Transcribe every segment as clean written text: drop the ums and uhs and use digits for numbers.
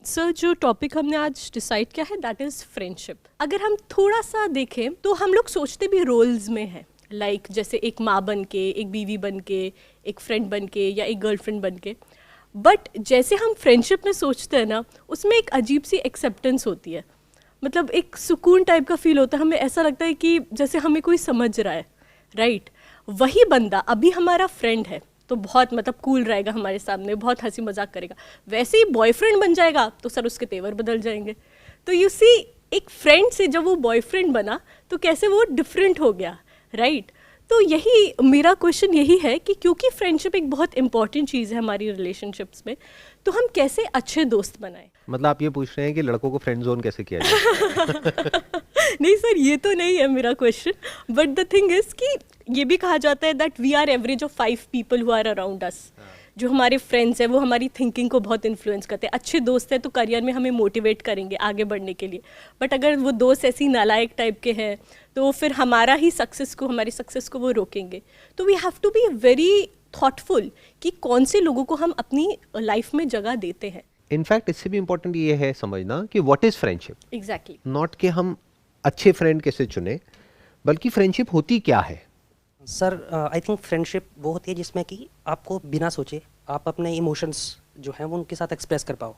Sir जो topic हमने आज डिसाइड किया है दैट इज़ फ्रेंडशिप। अगर हम थोड़ा सा देखें तो हम लोग सोचते भी रोल्स में हैं, लाइक जैसे एक माँ बन के, एक बीवी बन के, एक फ्रेंड बन के या एक गर्लफ्रेंड बन के। बट जैसे हम फ्रेंडशिप में सोचते हैं ना, उसमें एक अजीब सी एक्सेप्टेंस होती है, मतलब एक सुकून टाइप का फील होता है। हमें ऐसा लगता है कि जैसे हमें कोई समझ रहा है, राइट। वही बंदा अभी हमारा फ्रेंड है तो बहुत मतलब कूल रहेगा हमारे सामने, बहुत हंसी मजाक करेगा। वैसे ही बॉयफ्रेंड बन जाएगा तो सर उसके तेवर बदल जाएंगे। तो यू सी, एक फ्रेंड से जब वो बॉयफ्रेंड बना तो कैसे वो डिफरेंट हो गया, राइट। तो यही मेरा क्वेश्चन यही है कि क्योंकि फ्रेंडशिप एक बहुत इंपॉर्टेंट चीज़ है हमारी रिलेशनशिप्स में, तो हम कैसे अच्छे दोस्त बनाएं। मतलब आप ये पूछ रहे हैं कि लड़कों को फ्रेंड जोन कैसे किया जाए? नहीं सर, ये तो नहीं है मेरा question, but the thing is कि ये भी कहा जाता है that we are average of 5 people who are around us. जो हमारे फ्रेंड्स हैं वो हमारी थिंकिंग को बहुत इन्फ्लुएंस करते हैं। अच्छे दोस्त हैं तो करियर में हमें मोटिवेट करेंगे आगे बढ़ने के लिए, बट अगर वो दोस्त ऐसी नालायक टाइप के हैं तो फिर हमारा ही हमारी सक्सेस को वो रोकेंगे। तो we have to be very thoughtful कि कौन से लोगों को हम अपनी लाइफ में जगह देते हैं। इनफैक्ट इससे भी इम्पोर्टेंट ये है समझना कि what is friendship. Exactly. Not कि हम अच्छे फ्रेंड कैसे चुने, बल्कि फ्रेंडशिप होती क्या है। सर आई थिंक फ्रेंडशिप वो होती है जिसमें कि आपको बिना सोचे आप अपने इमोशंस जो हैं वो उनके साथ एक्सप्रेस कर पाओ।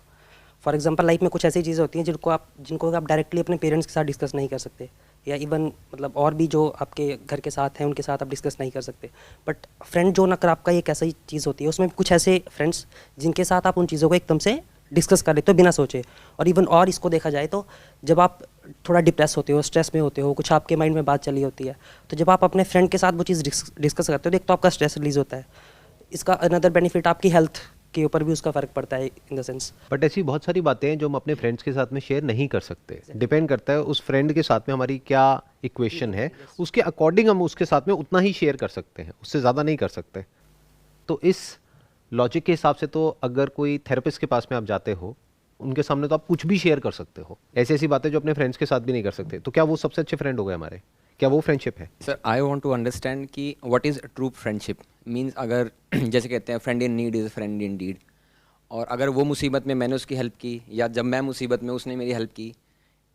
फॉर एग्जांपल लाइफ में कुछ ऐसी चीज़ें होती हैं जिनको आप डायरेक्टली अपने पेरेंट्स के साथ डिस्कस नहीं कर सकते, या इवन मतलब और भी जो आपके घर के साथ हैं उनके साथ आप डिस्कस नहीं कर सकते। बट फ्रेंड जोन अगर आपका एक ऐसी चीज़ होती है, उसमें कुछ ऐसे फ्रेंड्स जिनके साथ आप उन चीज़ों को एकदम से डिस्कस कर लेते हो बिना सोचे। और इवन और इसको देखा जाए तो जब आप थोड़ा डिप्रेस होते हो, स्ट्रेस में होते हो, कुछ आपके माइंड में बात चली होती है, तो जब आप अपने फ्रेंड के साथ वो चीज़ डिस्कस करते हो तो एक तो आपका स्ट्रेस रिलीज होता है। इसका अनदर बेनिफिट आपकी हेल्थ के ऊपर भी उसका फ़र्क पड़ता है इन द सेंस। बट ऐसी बहुत सारी बातें हैं जो हम अपने फ्रेंड्स के साथ में शेयर नहीं कर सकते। डिपेंड करता है उस फ्रेंड के साथ में हमारी क्या इक्वेशन है, उसके अकॉर्डिंग हम उसके साथ में उतना ही शेयर कर सकते हैं, उससे ज़्यादा नहीं कर सकते। तो इस लॉजिक के हिसाब से तो अगर कोई थेरेपिस्ट के पास में आप जाते हो, उनके सामने तो आप कुछ भी शेयर कर सकते हो, ऐसी ऐसी बातें जो अपने फ्रेंड्स के साथ भी नहीं कर सकते। तो क्या वो सबसे अच्छे फ्रेंड हो गए हमारे? क्या वो फ्रेंडशिप है? Sir I want to understand कि what is true friendship means. अगर जैसे कहते हैं friend in need is friend in deed, और अगर वो मुसीबत में मैंने उसकी हेल्प की, या जब मैं मुसीबत में उसने मेरी हेल्प की,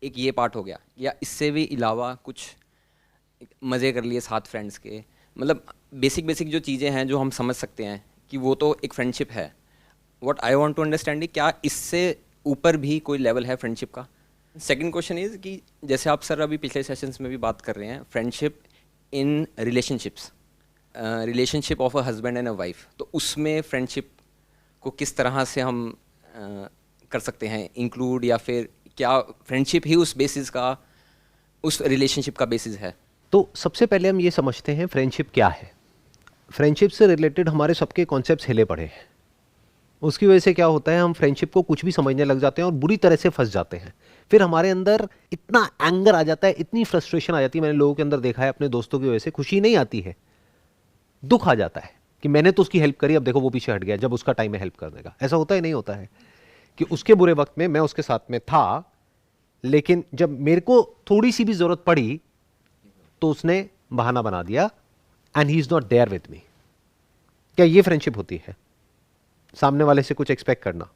एक ये पार्ट हो गया। या इससे भी अलावा कुछ मज़े कर लिए साथ फ्रेंड्स के, मतलब बेसिक जो चीज़ें हैं जो हम समझ सकते हैं कि वो तो एक फ्रेंडशिप है। What I want to understand क्या इससे ऊपर भी कोई लेवल है फ्रेंडशिप का। सेकंड क्वेश्चन इज़ कि जैसे आप सर अभी पिछले सेशंस में भी बात कर रहे हैं friendship in relationship of a husband and a wife, तो उसमें फ्रेंडशिप को किस तरह से हम कर सकते हैं इंक्लूड, या फिर क्या फ्रेंडशिप ही उस बेसिस का, उस रिलेशनशिप का बेसिस है? तो सबसे पहले हम ये समझते हैं फ्रेंडशिप क्या है। फ्रेंडशिप से रिलेटेड हमारे सबके कॉन्सेप्ट्स हिले पड़े हैं। उसकी वजह से क्या होता है, हम फ्रेंडशिप को कुछ भी समझने लग जाते हैं और बुरी तरह से फंस जाते हैं। फिर हमारे अंदर इतना एंगर आ जाता है, इतनी फ्रस्ट्रेशन आ जाती है। मैंने लोगों के अंदर देखा है, अपने दोस्तों की वजह से खुशी नहीं आती है, दुख आ जाता है कि मैंने तो उसकी हेल्प करी, अब देखो वो पीछे हट गया जब उसका टाइम है हेल्प करने का। ऐसा होता ही नहीं होता है कि उसके बुरे वक्त में मैं उसके साथ में था, लेकिन जब मेरे को थोड़ी सी भी जरूरत पड़ी तो उसने बहाना बना दिया and he is not there with me. क्या ये फ्रेंडशिप होती है? सामने वाले से कुछ एक्सपेक्ट करना।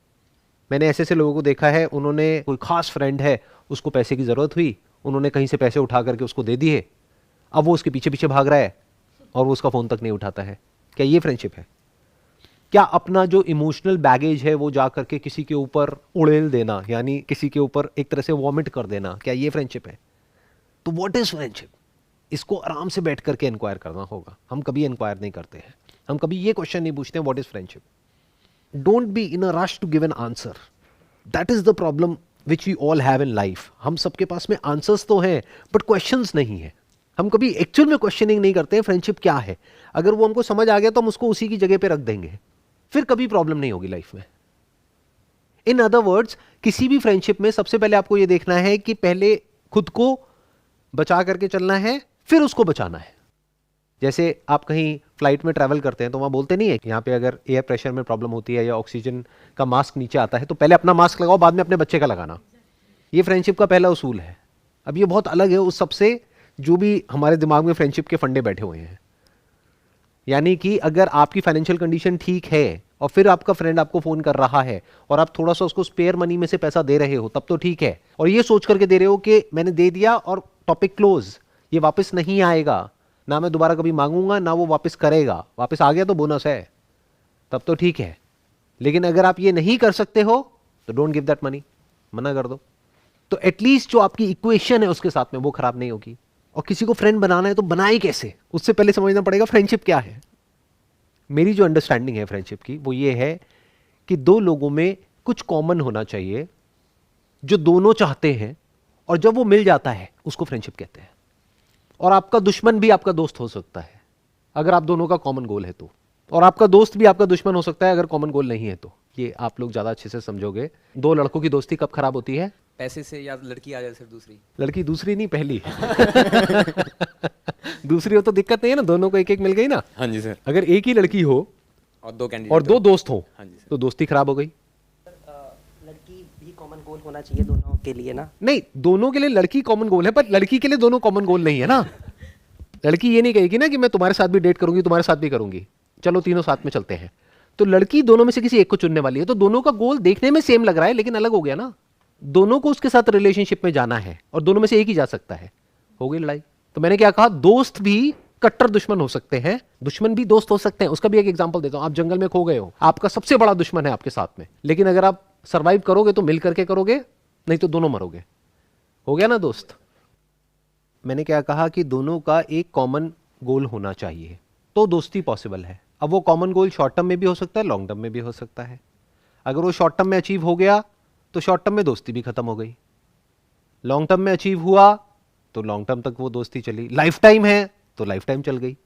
मैंने ऐसे ऐसे लोगों को देखा है, उन्होंने कोई खास फ्रेंड है, उसको पैसे की जरूरत हुई, उन्होंने कहीं से पैसे उठा करके उसको दे दिए, अब वो उसके पीछे पीछे भाग रहा है और वो उसका फोन तक नहीं उठाता है। क्या ये फ्रेंडशिप है? क्या अपना जो इमोशनल बैगेज है वो जा करके किसी के ऊपर उड़ेल देना, यानी किसी के ऊपर एक तरह से वॉमिट कर देना, क्या ये फ्रेंडशिप है? तो व्हाट इज फ्रेंडशिप? इसको आराम से बैठ करके इंक्वायर करना होगा। हम कभी इंक्वायर नहीं करते हैं, हम कभी ये क्वेश्चन नहीं पूछते what is friendship. Don't be in a rush to give an answer. That is the problem which we all have in life. हम सबके पास में आंसर्स तो हैं बट क्वेश्चंस नहीं है। हम कभी एक्चुअल में क्वेश्चनिंग नहीं करते हैं फ्रेंडशिप क्या है। अगर वो हमको समझ आ गया तो हम उसको उसी की जगह पे रख देंगे, फिर कभी प्रॉब्लम नहीं होगी लाइफ में। इन अदर वर्ड्स, किसी भी फ्रेंडशिप में सबसे पहले आपको यह देखना है कि पहले खुद को बचा करके चलना है, फिर उसको बचाना है। जैसे आप कहीं फ्लाइट में ट्रैवल करते हैं तो वहां बोलते नहीं है कि यहाँ पे अगर एयर प्रेशर में प्रॉब्लम होती है या ऑक्सीजन का मास्क नीचे आता है तो पहले अपना मास्क लगाओ, बाद में अपने बच्चे का लगाना। ये फ्रेंडशिप का पहला उसूल है। अब ये बहुत अलग है उस सबसे जो भी हमारे दिमाग में फ्रेंडशिप के फंडे बैठे हुए हैं। यानी कि अगर आपकी फाइनेंशियल कंडीशन ठीक है और फिर आपका फ्रेंड आपको फ़ोन कर रहा है और आप थोड़ा सा उसको स्पेयर मनी में से पैसा दे रहे हो, तब तो ठीक है। और ये सोच करके दे रहे हो कि मैंने दे दिया और टॉपिक क्लोज, ये वापस नहीं आएगा, ना मैं दोबारा कभी मांगूंगा ना वो वापस करेगा, वापस आ गया तो बोनस है, तब तो ठीक है। लेकिन अगर आप ये नहीं कर सकते हो तो डोंट गिव दैट मनी, मना कर दो। तो एटलीस्ट जो आपकी इक्वेशन है उसके साथ में वो खराब नहीं होगी। और किसी को फ्रेंड बनाना है तो बनाए कैसे, उससे पहले समझना पड़ेगा फ्रेंडशिप क्या है। मेरी जो अंडरस्टैंडिंग है फ्रेंडशिप की वो ये है कि दो लोगों में कुछ कॉमन होना चाहिए जो दोनों चाहते हैं, और जब वो मिल जाता है उसको फ्रेंडशिप कहते हैं। और आपका दुश्मन भी आपका दोस्त हो सकता है अगर आप दोनों का कॉमन गोल है तो, और आपका दोस्त भी आपका दुश्मन हो सकता है अगर कॉमन गोल नहीं है तो। ये आप लोग ज्यादा अच्छे से समझोगे। दो लड़कों की दोस्ती कब खराब होती है? पैसे से, या लड़की आ जाए सिर्फ दूसरी। लड़की दूसरी नहीं, पहली। दूसरी हो तो दिक्कत नहीं है ना, दोनों को एक एक मिल गई ना। हाँ जी सर। अगर एक ही लड़की हो और दो कैंडिडेट और दो दोस्त हो हाँ जी सर। तो दोस्ती खराब हो गई। लड़की भी कॉमन गोल होना चाहिए दोनों के लिए ना। नहीं, दोनों के लिए लड़की कॉमन गोल है, पर लड़की के लिए दोनों कॉमन गोल नहीं है ना। लड़की ये नहीं कहेगी ना कि मैं तुम्हारे साथ भी डेट करूंगी, तुम्हारे साथ भी करूंगी, चलो तीनों साथ में चलते हैं। तो लड़की दोनों में से किसी एक को चुनने वाली है, तो दोनों का गोल देखने में सेम लग रहा है लेकिन अलग हो गया ना। दोनों को उसके साथ रिलेशनशिप में जाना है और दोनों में से एक ही जा सकता है, हो गई लड़ाई। तो मैंने क्या कहा, दोस्त भी कट्टर दुश्मन हो सकते हैं, दुश्मन भी दोस्त हो सकते हैं। उसका भी एक एग्जांपल देता हूं। आप जंगल में खो गए हो, आपका सबसे बड़ा दुश्मन है आपके साथ में, लेकिन अगर आप सरवाइव करोगे तो मिल करके करोगे, नहीं तो दोनों मरोगे। हो गया ना दोस्त। मैंने क्या कहा कि दोनों का एक कॉमन गोल होना चाहिए तो दोस्ती पॉसिबल है। अब वो कॉमन गोल शॉर्ट टर्म में भी हो सकता है, लॉन्ग टर्म में भी हो सकता है। अगर वो शॉर्ट टर्म में अचीव हो गया तो शॉर्ट टर्म में दोस्ती भी खत्म हो गई, लॉन्ग टर्म में अचीव हुआ तो लॉन्ग टर्म तक वो दोस्ती चली, लाइफ टाइम है तो लाइफ टाइम चल गई।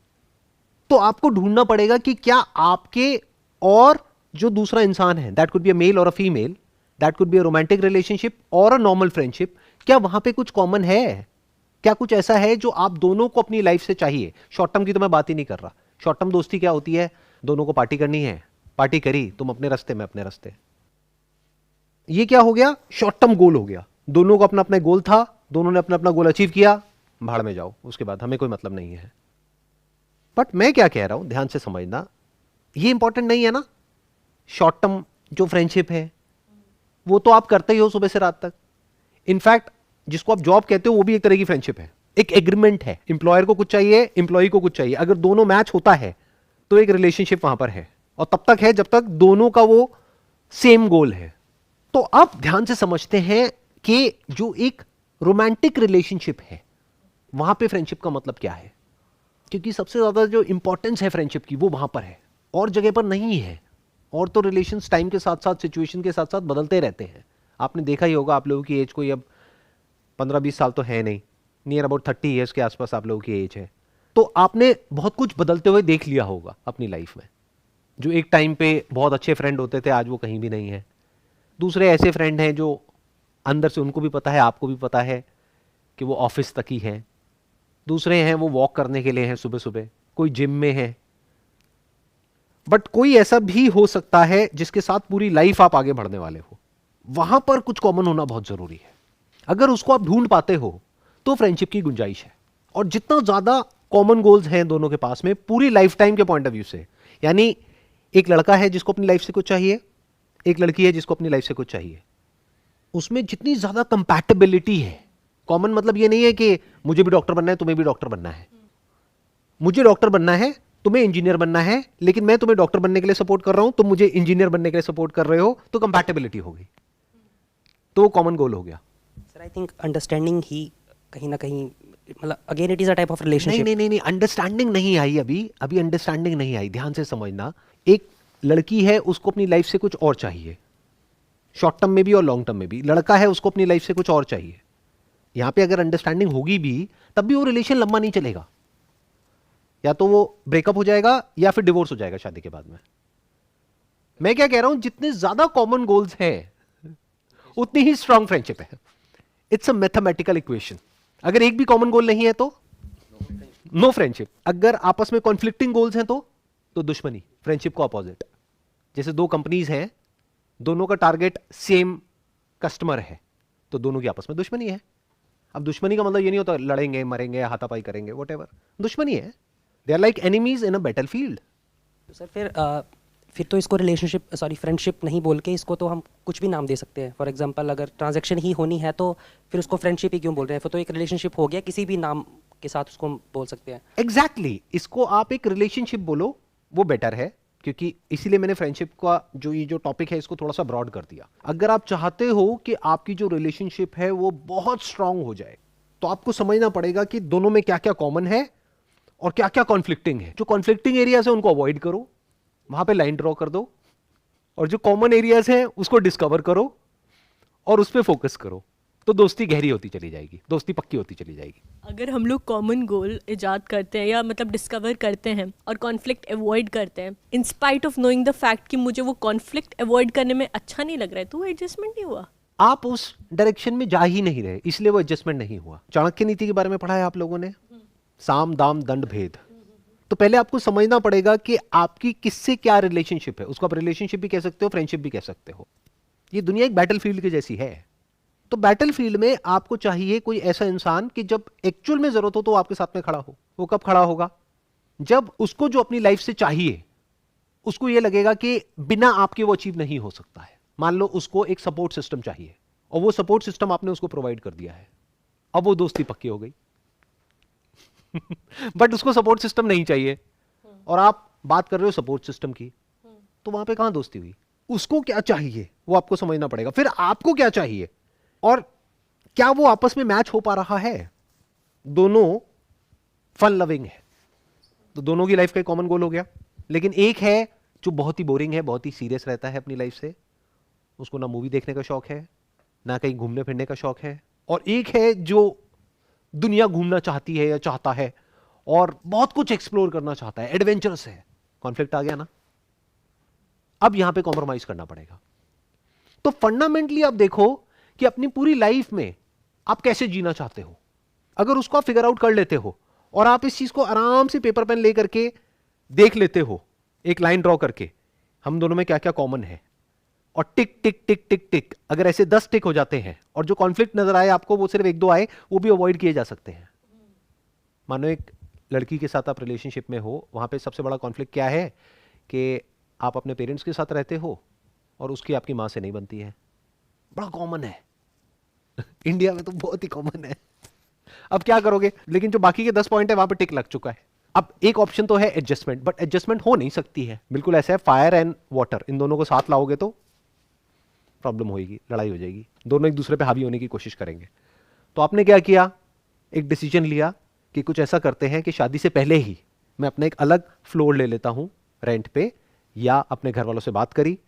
तो आपको ढूंढना पड़ेगा कि क्या आपके और जो दूसरा इंसान है, that could be a male और a female, that could be a romantic relationship और अ नॉर्मल फ्रेंडशिप, क्या वहां पे कुछ कॉमन है, क्या कुछ ऐसा है जो आप दोनों को अपनी लाइफ से चाहिए। शॉर्ट टर्म की तो मैं बात ही नहीं कर रहा। शॉर्ट टर्म दोस्ती क्या होती है, दोनों को पार्टी करनी है, पार्टी करी, तुम अपने रास्ते में अपने रास्ते। ये क्या हो गया, शॉर्ट टर्म गोल हो गया। दोनों को अपना अपना गोल था, दोनों ने अपना अपना गोल अचीव किया, भाड़ में जाओ, उसके बाद हमें कोई मतलब नहीं है। बट मैं क्या कह रहा हूं, ध्यान से समझना, ये इंपॉर्टेंट नहीं है ना। शॉर्ट टर्म जो फ्रेंडशिप है वो तो आप करते ही हो सुबह से रात तक। इनफैक्ट जिसको आप जॉब कहते हो वो भी एक तरह की फ्रेंडशिप है, एक एग्रीमेंट है। एम्प्लॉयर को कुछ चाहिए, एम्प्लॉय को कुछ चाहिए, अगर दोनों मैच होता है तो एक रिलेशनशिप वहां पर है, और तब तक है जब तक दोनों का वो सेम गोल है। तो आप ध्यान से समझते हैं कि जो एक रोमांटिक रिलेशनशिप है वहां पे फ्रेंडशिप का मतलब क्या है, क्योंकि सबसे ज्यादा जो इंपॉर्टेंस है फ्रेंडशिप की वो वहां पर है, और जगह पर नहीं है। और तो रिलेशंस टाइम के साथ साथ, सिचुएशन के साथ साथ बदलते रहते हैं। आपने देखा ही होगा, आप लोगों की एज कोई अब 15-20 साल तो है नहीं, नियर अबाउट 30 ईयर्स के आसपास आप लोगों की एज है। तो आपने बहुत कुछ बदलते हुए देख लिया होगा अपनी लाइफ में। जो एक टाइम पे बहुत अच्छे फ्रेंड होते थे आज वो कहीं भी नहीं है। दूसरे ऐसे फ्रेंड हैं जो अंदर से उनको भी पता है, आपको भी पता है कि वो ऑफिस तक ही हैं। दूसरे हैं वो वॉक करने के लिए हैं सुबह सुबह, कोई जिम में है। बट कोई ऐसा भी हो सकता है जिसके साथ पूरी लाइफ आप आगे बढ़ने वाले हो। वहां पर कुछ कॉमन होना बहुत जरूरी है। अगर उसको आप ढूंढ पाते हो तो फ्रेंडशिप की गुंजाइश है। और जितना ज्यादा कॉमन गोल्स हैं दोनों के पास में पूरी लाइफ टाइम के पॉइंट ऑफ व्यू से, यानी एक लड़का है जिसको अपनी लाइफ से कुछ चाहिए, एक लड़की है जिसको अपनी लाइफ से कुछ चाहिए, उसमें जितनी ज्यादा कंपैटिबिलिटी है, कॉमन मतलब ये नहीं है कि मुझे भी डॉक्टर बनना है, तुम्हें भी डॉक्टर बनना है, मुझे डॉक्टर बनना है, तुम्हें इंजीनियर बनना है, लेकिन मैं तुम्हें डॉक्टर बनने के लिए सपोर्ट कर रहा हूं, तुम मुझे इंजीनियर बनने के लिए सपोर्ट कर रहे हो, तो कंपैटिबिलिटी हो गई, तो कॉमन गोल हो गया। सर आई थिंक अंडरस्टैंडिंग ही कहीं ना कहीं, मतलब again it is a type of relationship. नहीं, अंडरस्टैंडिंग नहीं आई अभी अंडरस्टैंडिंग नहीं आई। ध्यान से समझना, एक लड़की है उसको अपनी लाइफ से कुछ और चाहिए, शॉर्ट टर्म में भी और लॉन्ग टर्म में भी। लड़का है उसको अपनी लाइफ से कुछ और चाहिए। यहां पे अगर अंडरस्टैंडिंग होगी भी तब भी वो रिलेशन लंबा नहीं चलेगा, या तो वो ब्रेकअप हो जाएगा या फिर डिवोर्स हो जाएगा शादी के बाद में। मैं क्या कह रहा हूं, जितने ज्यादा कॉमन गोल्स हैं उतनी ही स्ट्रांग फ्रेंडशिप है। It's a mathematical equation. अगर एक भी कॉमन गोल नहीं है तो नो फ्रेंडशिप। अगर आपस में कॉन्फ्लिक्टिंग गोल्स हैं तो दुश्मनी, फ्रेंडशिप को अपोजिट। जैसे दो कंपनीज हैं, दोनों का टारगेट सेम कस्टमर है, तो दोनों की आपस में दुश्मनी है। अब दुश्मनी का मतलब ये नहीं होता लड़ेंगे, मरेंगे, हाथापाई करेंगे, व्हाटएवर, दुश्मनी है। They are like enemies in a battlefield. Sir फिर फिर तो इसको रिलेशनशिप सॉरी फ्रेंडशिप नहीं बोल के इसको तो हम कुछ भी नाम दे सकते हैं। फॉर एग्जांपल अगर ट्रांजैक्शन ही होनी है तो फिर उसको फ्रेंडशिप ही क्यों बोल रहे हैं, फिर तो एक रिलेशनशिप हो गया, किसी भी नाम के साथ उसको हम बोल सकते हैं। एग्जैक्टली इसको आप एक रिलेशनशिप बोलो, वो बेटर है, क्योंकि इसीलिए मैंने फ्रेंडशिप का ये जो टॉपिक है इसको थोड़ा सा ब्रॉड कर दिया। अगर आप चाहते हो कि आपकी जो रिलेशनशिप है वो बहुत स्ट्रांग हो जाए तो आपको समझना पड़ेगा कि दोनों में क्या क्या कॉमन है और क्या क्या कॉन्फ्लिक्टिंग है। जो कॉन्फ्लिक्टिंग एरियाज है उनको अवॉइड करो, वहां पे लाइन ड्रॉ कर दो, और जो कॉमन एरियाज हैं उसको डिस्कवर करो और उस पर फोकस करो, तो दोस्ती गहरी होती चली जाएगी, दोस्ती पक्की होती चली जाएगी। अगर हम लोग कॉमन गोल इजाद करते हैं या मतलब डिस्कवर करते हैं और कॉन्फ्लिक्ट अवॉइड करते हैं, in spite of knowing the fact कि मुझे वो कॉन्फ्लिक्ट अवॉइड करने में अच्छा नहीं लग रहा है, तो वो एडजस्टमेंट नहीं हुआ। आप उस डायरेक्शन में जा ही नहीं रहे, इसलिए वो एडजस्टमेंट नहीं हुआ। चाणक्य नीति के बारे में पढ़ा है आप लोगों ने, साम दाम दंड भेद। तो पहले आपको समझना पड़ेगा कि आपकी किससे क्या रिलेशनशिप है। उसको आप रिलेशनशिप भी कह सकते हो, फ्रेंडशिप भी कह सकते हो। ये दुनिया एक बैटलफील्ड की जैसी है। तो बैटलफील्ड में आपको चाहिए कोई ऐसा इंसान कि जब एक्चुअल में जरूरत हो तो आपके साथ में खड़ा हो। वो कब खड़ा होगा? जब उसको जो अपनी लाइफ से चाहिए उसको ये लगेगा कि बिना आपके वो अचीव नहीं हो सकता है। मान लो उसको एक सपोर्ट सिस्टम चाहिए और वो सपोर्ट सिस्टम आपने उसको प्रोवाइड कर दिया है, अब वो दोस्ती पक्की हो गई। बट उसको सपोर्ट सिस्टम नहीं चाहिए और आप बात कर रहे हो सपोर्ट सिस्टम की, तो वहां पे कहां दोस्ती हुई? उसको क्या चाहिए वो आपको समझना पड़ेगा, फिर आपको क्या चाहिए और क्या वो आपस में मैच हो पा रहा है। दोनों फन लविंग है तो दोनों की लाइफ का कॉमन गोल हो गया। लेकिन एक है जो बहुत ही बोरिंग है, बहुत ही सीरियस रहता है अपनी लाइफ से, उसको ना मूवी देखने का शौक है ना कहीं घूमने फिरने का शौक है, और एक है जो दुनिया घूमना चाहती है या चाहता है और बहुत कुछ एक्सप्लोर करना चाहता है, एडवेंचरस है। कॉन्फ्लिक्ट आ गया ना, अब यहां पे कॉम्प्रोमाइज करना पड़ेगा। तो फंडामेंटली आप देखो कि अपनी पूरी लाइफ में आप कैसे जीना चाहते हो। अगर उसको आप फिगर आउट कर लेते हो और आप इस चीज को आराम से पेपर पेन लेकर के देख लेते हो, एक लाइन ड्रॉ करके हम दोनों में क्या क्या कॉमन है, और टिक टिक टिक टिक टिक, अगर ऐसे 10 टिक हो जाते हैं और जो कॉन्फ्लिक्ट नजर आए आपको वो सिर्फ 1-2 आए, वो भी अवॉइड किए जा सकते हैं। मानो एक लड़की के साथ आप रिलेशनशिप में हो, वहां पे सबसे बड़ा कॉन्फ्लिक्ट क्या है कि आप अपने पेरेंट्स के साथ रहते हो और उसकी आपकी मां से नहीं बनती है। बड़ा कॉमन है इंडिया में तो बहुत ही कॉमन है। अब क्या करोगे? लेकिन जो बाकी के 10 पॉइंट है वहां पे टिक लग चुका है। अब एक ऑप्शन तो है एडजस्टमेंट, बट एडजस्टमेंट हो नहीं सकती है। बिल्कुल ऐसा है, फायर एंड वाटर, इन दोनों को साथ लाओगे तो प्रॉब्लम होगी, लड़ाई हो जाएगी, दोनों एक दूसरे पे हावी होने की कोशिश करेंगे। तो आपने क्या किया? एक डिसीजन लिया कि कुछ ऐसा करते हैं कि शादी से पहले ही मैं अपना एक अलग फ्लोर ले लेता हूं रेंट पे, या अपने घर वालों से बात करी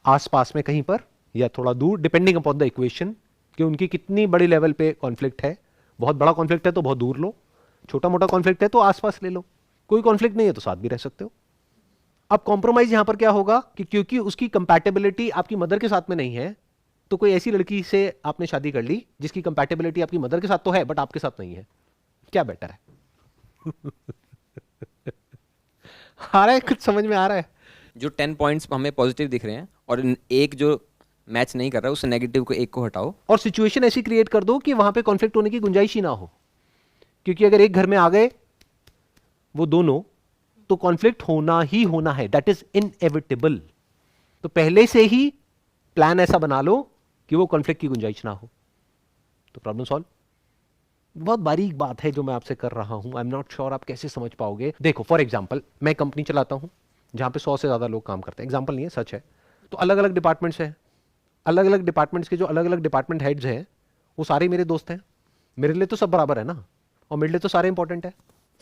आसपास में कहीं पर या थोड़ा दूर, डिपेंडिंग अपॉन द इक्वेशन कि उनकी कितनी बड़ी लेवल पे कॉन्फ्लिक्ट है। बहुत बड़ा कॉन्फ्लिक्ट है तो बहुत दूर लो, छोटा मोटा कॉन्फ्लिक्ट है तो आसपास ले लो, कोई कॉन्फ्लिक्ट नहीं है तो साथ भी रह सकते हो। अब कॉम्प्रोमाइज यहां पर क्या होगा कि क्योंकि उसकी कंपैटिबिलिटी आपकी मदर के साथ में नहीं है, तो कोई ऐसी लड़की से आपने शादी कर ली जिसकी कंपैटिबिलिटी आपकी मदर के साथ तो है बट आपके साथ नहीं है। क्या बेटर है? आ रहा है, कुछ समझ में आ रहा है? जो 10 पॉइंट्स हमें पॉजिटिव दिख रहे हैं और एक जो मैच नहीं कर रहा है उस नेगेटिव को एक को हटाओ और सिचुएशन ऐसी क्रिएट कर दो कि वहां पे कॉन्फ्लिक्ट होने की गुंजाइश ही ना हो। क्योंकि अगर एक घर में आ गए वो दोनों, तो कॉन्फ्लिक्ट होना ही होना है, दैट इज इनएविटेबल। तो पहले से ही प्लान ऐसा बना लो कि वो कॉन्फ्लिक्ट की गुंजाइश ना हो, तो प्रॉब्लम सॉल्व। बहुत बारीक बात है जो मैं आपसे कर रहा हूं, आई एम नॉट श्योर आप कैसे समझ पाओगे। देखो फॉर एग्जाम्पल, मैं कंपनी चलाता हूं जहां पे 100 से ज्यादा लोग काम करते हैं, एग्जाम्पल नहीं है, सच है। तो अलग अलग डिपार्टमेंट्स हैं, अलग अलग डिपार्टमेंट्स के जो अलग अलग डिपार्टमेंट हेड्स हैं वो सारे मेरे दोस्त हैं। मेरे लिए तो सब बराबर है ना, और मेरे लिए तो सारे इंपॉर्टेंट है,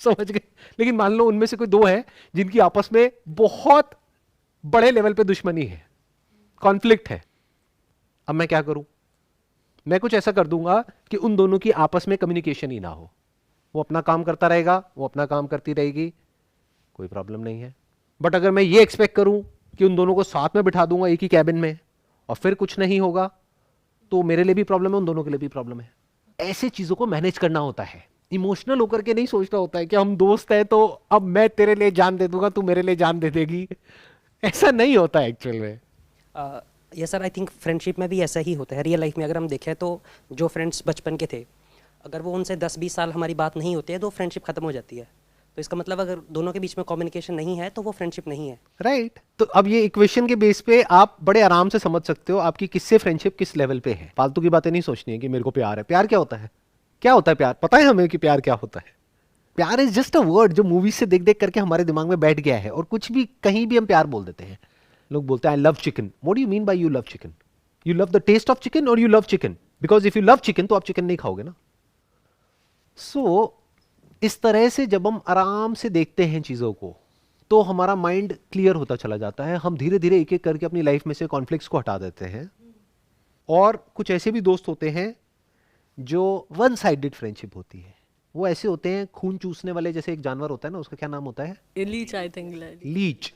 समझ गए। लेकिन मान लो उनमें से कोई 2 है जिनकी आपस में बहुत बड़े लेवल पे दुश्मनी है, कॉन्फ्लिक्ट है। अब मैं क्या करूं? मैं कुछ ऐसा कर दूंगा कि उन दोनों की आपस में कम्युनिकेशन ही ना हो। वो अपना काम करता रहेगा, वो अपना काम करती रहेगी, कोई प्रॉब्लम नहीं है। बट अगर मैं ये एक्सपेक्ट करूं कि उन दोनों को साथ में बिठा दूंगा एक ही कैबिन में और फिर कुछ नहीं होगा, तो मेरे लिए भी प्रॉब्लम है, उन दोनों के लिए भी प्रॉब्लम है। ऐसे चीजों को मैनेज करना होता है, इमोशनल होकर के नहीं सोचना होता है कि हम दोस्त हैं तो अब मैं तेरे लिए जान दे दूंगा, तू मेरे लिए जान दे देगी। ऐसा नहीं होता है एक्चुअल में। ये सर आई थिंक फ्रेंडशिप में भी ऐसा ही होता है। रियल लाइफ में अगर हम देखें तो जो फ्रेंड्स बचपन के थे, अगर वो उनसे 10-20 साल हमारी बात नहीं होती है तो फ्रेंडशिप ख़त्म हो जाती है। तो इसका मतलब अगर दोनों के बीच में कम्युनिकेशन नहीं है तो वो फ्रेंडशिप नहीं है। राइट तो अब ये इक्वेशन के बेस पे आप बड़े आराम से समझ सकते हो आपकी किससे फ्रेंडशिप किस लेवल पे है। फालतू की बातें नहीं सोचनी है कि मेरे को प्यार है। प्यार क्या होता है? क्या होता है प्यार? पता है हमें कि प्यार क्या होता है? प्यार इज जस्ट अ वर्ड जो मूवी से देख देख करके हमारे दिमाग में बैठ गया है, और कुछ भी कहीं भी हम प्यार बोल देते हैं। लोग बोलते हैं I love chicken. What do you mean by you love chicken? You love the taste of chicken और you love chicken? Because if you love chicken तो आप चिकन नहीं खाओगे ना। सो इस तरह से जब हम आराम से देखते हैं चीज़ों को तो हमारा माइंड क्लियर होता चला जाता है। हम धीरे धीरे एक एक करके अपनी लाइफ में से कॉन्फ्लिक्ट्स को हटा देते हैं। और कुछ ऐसे भी दोस्त होते हैं जो वन साइडेड फ्रेंडशिप होती है। वो ऐसे होते हैं खून चूसने वाले, जैसे एक जानवर होता है ना, उसका क्या नाम होता है? Leech, I think leech.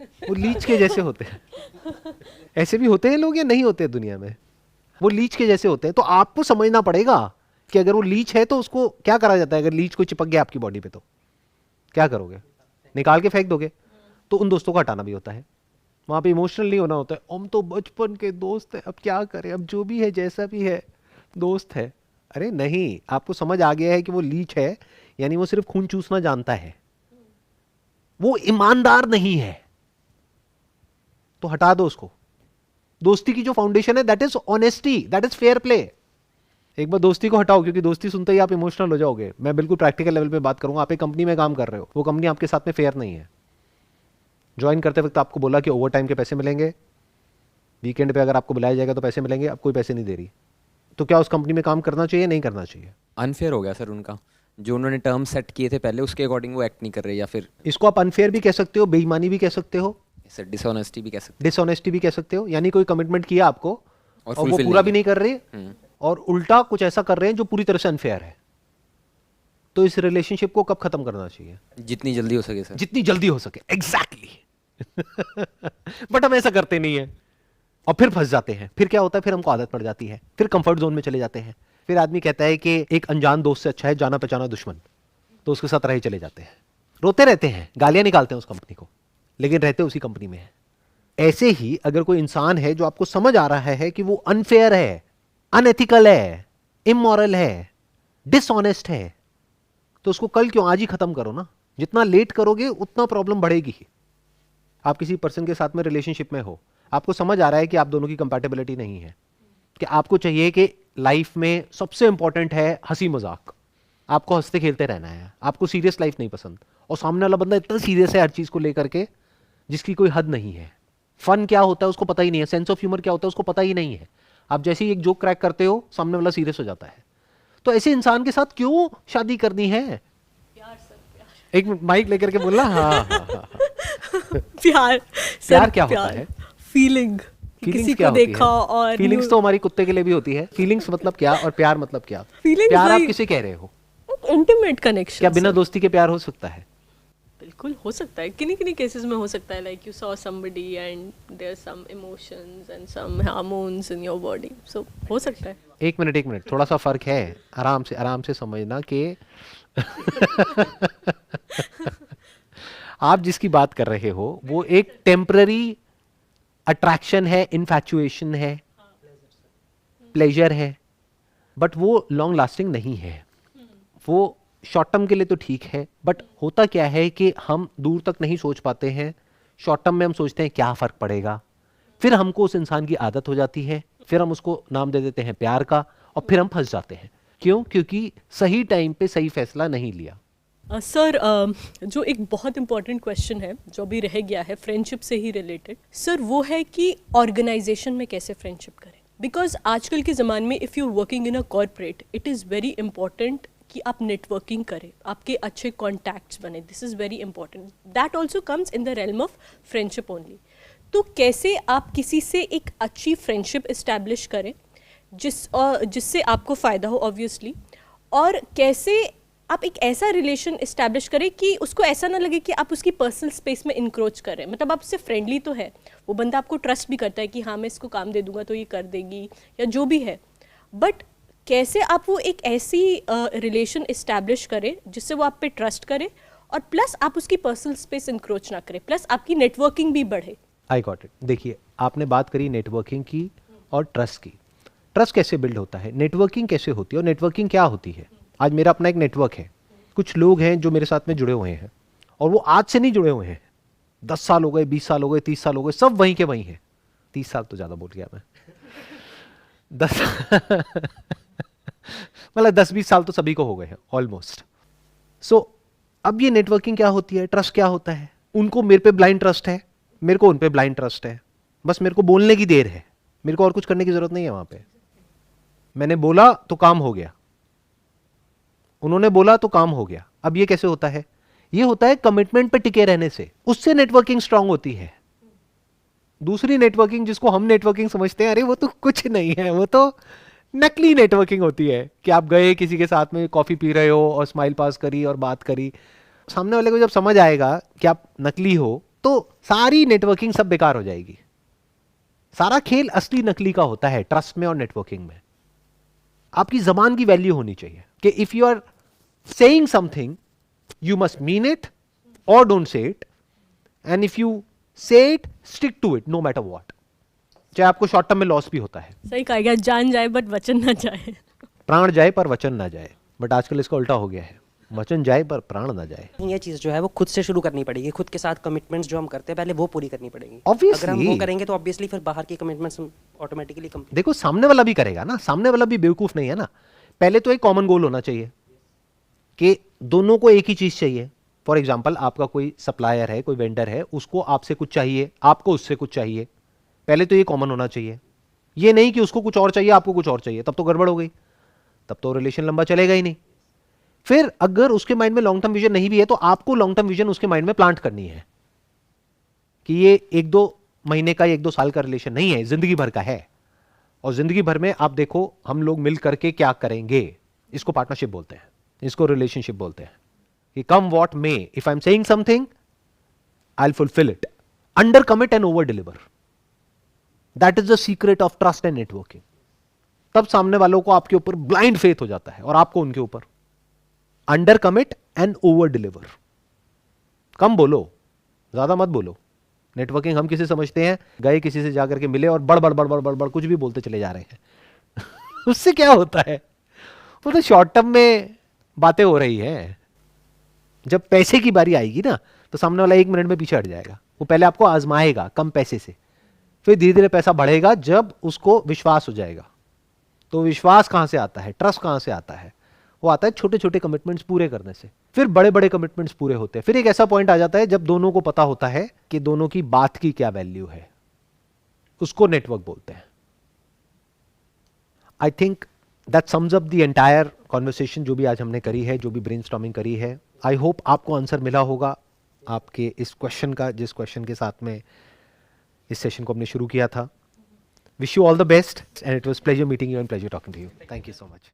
वो लीच के जैसे होते हैं। ऐसे भी होते हैं लोग या नहीं होते दुनिया में? वो लीच के जैसे होते हैं। तो आपको समझना पड़ेगा कि अगर वो लीच है तो उसको क्या करा जाता है। अगर लीच को चिपक गया आपकी बॉडी पे तो क्या करोगे? निकाल के फेंक दोगे। तो उन दोस्तों को हटाना भी होता है। वहां पे इमोशनल नहीं होना होता है। हम तो बचपन के दोस्त हैं, अब क्या करें, अब जो भी है जैसा भी है दोस्त है। अरे नहीं, आपको समझ आ गया है कि वो लीच है, यानी वो सिर्फ खून चूसना जानता है, वो ईमानदार नहीं है, तो हटा दो उसको। दोस्ती की जो फाउंडेशन है that is honesty, that is fair play. एक बार दोस्ती को हटाओ, क्योंकि दोस्ती सुनते ही आप इमोशनल हो जाओगे। मैं बिल्कुल प्रैक्टिकल लेवल पे बात करूंगा। आप एक कंपनी में काम कर रहे हो, वो कंपनी आपके साथ में फेयर नहीं है। ज्वाइन करते वक्त आपको बोला कि ओवर टाइम के पैसे मिलेंगे, वीकेंड पे अगर आपको बुलाया जाएगा तो पैसे मिलेंगे, अब कोई पैसे नहीं दे रही, तो क्या उस कंपनी में काम करना चाहिए? नहीं करना चाहिए। अनफेयर हो गया सर उनका। जो उन्होंने टर्म सेट किए थे पहले उसके अकॉर्डिंग वो एक्ट नहीं कर रहे, या फिर इसको आप अनफेयर भी कह सकते हो, बेईमानी भी कह सकते हो, सर डिसऑनेस्टी भी कह सकते डिसऑनेस्टी भी कह सकते हो। यानी कोई कमिटमेंट किया आपको और वो fulfill पूरा नहीं भी नहीं कर रहे, और उल्टा कुछ ऐसा कर रहे हैं जो पूरी तरह से अनफेयर है। तो इस रिलेशनशिप को कब खत्म करना चाहिए? हैं। जितनी जल्दी हो सके सर। जितनी जल्दी हो सके। एग्जैक्टली। बट हम ऐसा करते नहीं है और फिर फंस जाते हैं। फिर क्या होता है? फिर हमको आदत पड़ जाती है, फिर कंफर्ट जोन में चले जाते हैं। फिर आदमी कहता है कि एक अनजान दोस्त से अच्छा है जाना पहचाना दुश्मन, तो उसके साथ रहे चले जाते हैं। रोते रहते हैं, गालियां निकालते हैं उस कंपनी को, लेकिन रहते उसी कंपनी में है। ऐसे ही अगर कोई इंसान है जो आपको समझ आ रहा है कि वो अनफेयर है, अनएथिकल है, इमोरल है, डिसऑनेस्ट है, तो उसको कल क्यों, आज ही खत्म करो ना। जितना लेट करोगे उतना प्रॉब्लम बढ़ेगी ही। आप किसी पर्सन के साथ में रिलेशनशिप में हो, आपको समझ आ रहा है कि आप दोनों की कंपैटिबिलिटी नहीं है, कि आपको चाहिए कि लाइफ में सबसे इंपॉर्टेंट है हंसी मजाक, आपको हंसते खेलते रहना है, आपको सीरियस लाइफ नहीं पसंद, और सामने वाला बंदा इतना सीरियस है हर चीज को लेकर के जिसकी कोई हद नहीं है। फन क्या होता है उसको पता ही नहीं है, सेंस ऑफ ह्यूमर क्या होता है उसको पता ही नहीं है। आप जैसे ही एक जोक क्रैक करते हो सामने वाला सीरियस हो जाता है। तो ऐसे इंसान के साथ क्यों शादी करनी है? एक माइक लेकर के बोलना। हाँ। प्यार प्यार क्या होता है? फीलिंग, किसी को देखा और फीलिंग्स तो हमारी कुत्ते के लिए भी होती है। फीलिंग्स मतलब क्या और प्यार मतलब क्या? Feelings प्यार आप वही- किसे कह रहे हो? Intimate connection. क्या बिना दोस्ती के प्यार हो सकता है? बिल्कुल हो सकता है, किन्हीं किन्हीं केसेस में हो सकता है। Like you saw somebody and there some emotions and some hormones in your body, so हो सकता है। एक मिनट, थोड़ा सा फर्क है। आराम से समझना कि आप जिसकी बात कर रहे हो वो एक टेम्पररी अट्रैक्शन है, इन्फैचुएशन है, प्लेजर है, बट वो लॉन्ग लास्टिंग नहीं है। वो शॉर्ट टर्म के लिए तो ठीक है, बट होता क्या है कि हम दूर तक नहीं सोच पाते हैं। शॉर्ट टर्म में हम सोचते हैं क्या फर्क पड़ेगा, फिर हमको उस इंसान की आदत हो जाती है, फिर हम उसको नाम दे देते हैं प्यार का, और फिर हम फंस जाते हैं। क्यों? क्योंकि सही टाइम पे सही फैसला नहीं लिया। सर जो एक बहुत इंपॉर्टेंट क्वेश्चन है जो अभी रह गया है फ्रेंडशिप से ही रिलेटेड, सर वो है कि ऑर्गेनाइजेशन में कैसे फ्रेंडशिप करें। बिकॉज आजकल के ज़माने में if you working in a corporate, it is very important कि आप नेटवर्किंग करें, आपके अच्छे कॉन्टैक्ट्स बने। This is very important. That also comes in the realm of friendship only. तो कैसे आप किसी से एक अच्छी फ्रेंडशिप इस्टेब्लिश करें जिससे आपको फ़ायदा हो ऑब्वियसली, और कैसे आप एक ऐसा रिलेशन इस्टेब्लिश करें कि उसको ऐसा ना लगे कि आप उसकी पर्सनल स्पेस में इंक्रोच कर रहे हैं। मतलब आप उससे फ्रेंडली तो है, वो बंदा आपको ट्रस्ट भी करता है कि हाँ मैं इसको काम दे दूंगा तो ये कर देगी या जो भी है, बट कैसे आप वो एक ऐसी रिलेशन इस्टेब्लिश करें जिससे वो आप पे ट्रस्ट करे और प्लस आप उसकी पर्सनल स्पेस इंक्रोच ना करें, प्लस आपकी नेटवर्किंग भी बढ़े। I got it. देखिए, आपने बात करी नेटवर्किंग की और ट्रस्ट की। ट्रस्ट कैसे बिल्ड होता है, नेटवर्किंग कैसे होती है, और नेटवर्किंग क्या होती है? आज मेरा अपना एक नेटवर्क है, कुछ लोग हैं जो मेरे साथ में जुड़े हुए हैं और वो आज से नहीं जुड़े हुए हैं, 10 साल हो गए, 20 साल हो गए, 30 साल हो गए, सब वहीं के वहीं हैं। 30 साल तो ज़्यादा बोल गया मैं, 10 मतलब 10-20 साल तो सभी को हो गए हैं ऑलमोस्ट। सो अब ये नेटवर्किंग क्या होती है, ट्रस्ट क्या होता है। उनको मेरे पे ब्लाइंड ट्रस्ट है, मेरे को उन पे ब्लाइंड ट्रस्ट है, बस मेरे को बोलने की देर है, मेरे को और कुछ करने की जरूरत नहीं है। वहां पे मैंने बोला तो काम हो गया, उन्होंने बोला तो काम हो गया। अब ये कैसे होता है, ये होता है कमिटमेंट पे टिके रहने से, उससे नेटवर्किंग स्ट्रांग होती है। दूसरी नेटवर्किंग जिसको हम नेटवर्किंग समझते हैं, अरे वो तो कुछ नहीं है, वो तो नकली नेटवर्किंग होती है कि आप गए किसी के साथ में कॉफी पी रहे हो और स्माइल पास करी और बात करी। सामने वाले को जब समझ आएगा कि आप नकली हो तो सारी नेटवर्किंग सब बेकार हो जाएगी। सारा खेल असली नकली का होता है ट्रस्ट में और नेटवर्किंग में। आपकी जबान की वैल्यू होनी चाहिए कि if you are saying something you must mean it और don't say it, and if you say it stick to it no matter what, चाहे आपको शॉर्ट टर्म में लॉस भी होता है। सही कहा गया, जान जाए बट वचन ना जाए। प्राण जाए पर वचन ना जाए, बट आजकल इसका उल्टा हो गया है, वचन जाए पर प्राण ना जाए। ये चीज़ जो है वो खुद से शुरू करनी पड़ेगी, खुद के साथ कमिटमेंट्स जो हम करते हैं पहले वो पूरी करनी पड़ेगी। Obviously। अगर हम वो करेंगे तो ऑब्वियसली फिर बाहर की कमिटमेंट्स हम ऑटोमेटिकली कम। देखो सामने वाला भी करेगा ना, सामने वाला भी बेवकूफ नहीं है ना। पहले तो एक कॉमन गोल होना चाहिए कि दोनों को एक ही चीज चाहिए। फॉर एग्जाम्पल आपका कोई सप्लायर है, कोई वेंडर है, उसको आपसे कुछ चाहिए, आपको उससे कुछ चाहिए। पहले तो ये कॉमन होना चाहिए, ये नहीं कि उसको कुछ और चाहिए आपको कुछ और चाहिए, तब तो गड़बड़ हो गई, तब तो रिलेशन लंबा चलेगा ही नहीं। फिर अगर उसके माइंड में लॉन्ग टर्म विजन नहीं भी है तो आपको लॉन्ग टर्म विजन उसके माइंड में प्लांट करनी है कि ये 1-2 महीने का, 1-2 साल का रिलेशन नहीं है, जिंदगी भर का है। और जिंदगी भर में आप देखो हम लोग मिल करके क्या करेंगे, इसको पार्टनरशिप बोलते हैं, इसको रिलेशनशिप बोलते हैं कि come what may, if I am saying something I will fulfil it, under commit and over deliver. That is the secret of trust and networking. तब सामने वालों को आपके ऊपर ब्लाइंड फेथ हो जाता है और आपको उनके ऊपर। Under commit and over deliver. कम बोलो, ज्यादा मत बोलो। नेटवर्किंग हम किसे समझते हैं, गए किसी से जाकर के मिले और बड़ बड़ बड़ बड़ बड़ बड़ कुछ भी बोलते चले जा रहे हैं उससे क्या होता है, वो तो शॉर्ट टर्म में बातें हो रही है। जब पैसे की बारी आएगी ना तो सामने वाला 1 मिनट में पीछे हट जाएगा। वो पहले आपको आजमाएगा कम पैसे से, फिर धीरे धीरे पैसा बढ़ेगा जब उसको विश्वास हो जाएगा। तो विश्वास कहां से आता है, ट्रस्ट कहां से आता है, वो आता है छोटे छोटे कमिटमेंट्स पूरे करने से। फिर बड़े बड़े कमिटमेंट्स पूरे होते हैं। फिर एक ऐसा पॉइंट आ जाता है जब दोनों को पता होता है कि दोनों की बात की क्या वैल्यू है, उसको नेटवर्क बोलते हैं। I think that sums up the entire conversation जो भी आज हमने करी है, जो भी ब्रेनस्टॉर्मिंग करी है। आई होप आपको आंसर मिला होगा आपके इस क्वेश्चन का, जिस क्वेश्चन के साथ में इस सेशन को हमने शुरू किया था। Wish you all the best and it was pleasure meeting you and pleasure talking to you. Thank you so much.